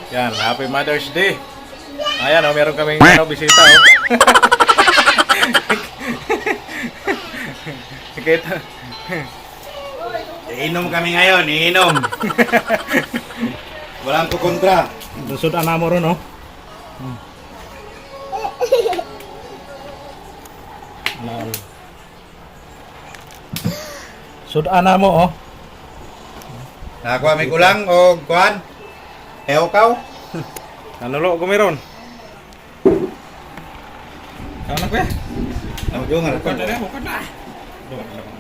Yan, Happy Mother's Day. Ayan, oh, meron kaming bisita. Oh. Kita. Iinom kami ngayon, iinom. Walang kukontra. Lusod ana mo ron, oh. Sud ana mo, oh. Nakakuha may kulang o kuhan? Eokaw? Nanulo ko meron. Kau na kuya? Ang jungan. Bukod na rin, bukod na.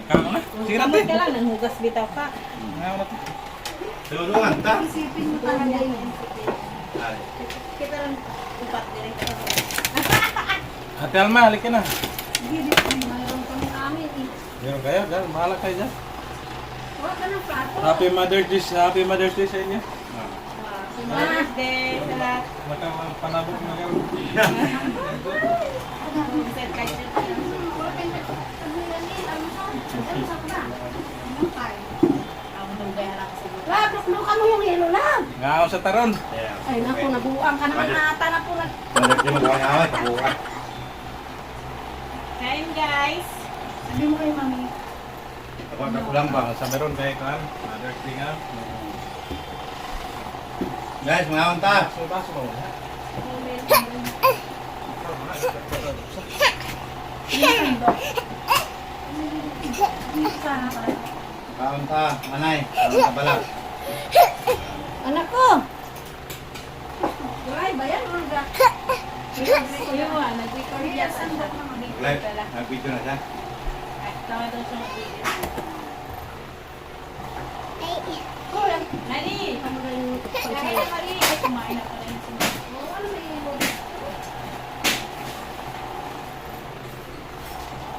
Kau na. Sige natin. Ka lang, nanghugas bitaw ka. Ngayon natin. Tulungan ta. Isipin mo talaga yun. Kita lang upat direct. Ate Alma, halik ka na. Hindi, mayroon kami amin eh. Meron kayo, dyan. Bahala kayo dyan. Huwag ka ng plato. Happy Mother's Day sa inyo. Happy Mother's Day sa lahat. Panabog na kayo. Set kayo dyan. Ang dugay harap siguro. Lab, luklukan mo yung yelo, Lab. Ngaw sa taron. Ay, naku, nabuang ka naman ata na po. Balik yung magkakawat, tabuhan. Kain guys. Sabi mo kay Mami. Ako ang kulang ba? Sa meron kayo kan. Mother's Day nga. Guys, mga unta. Baso mo. Sana pala. Mga unta, manay. Mga kabala. Anak ko. Ay, bayan mo ga. Yung nag-record yan sa Live, nag-video na siya. Tawa daw siya mag-video. Nani! Kaya Mari, ay kumain na pala yung sinabi.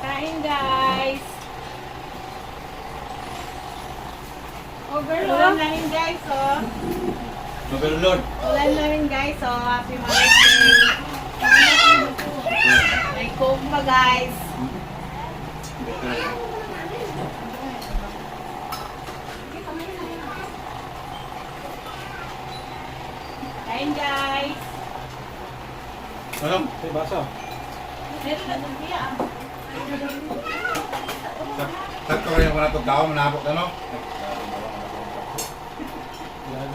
Kain guys! Ulan namin guys, oh. Overload. Ulan namin guys, oh. Happy Mother's Day. May coke pa guys. Kain guys. Ano? Hey, baso. Meron na itong tiya. Sakto kayo mga ito, gawa, manapok ano? Yan,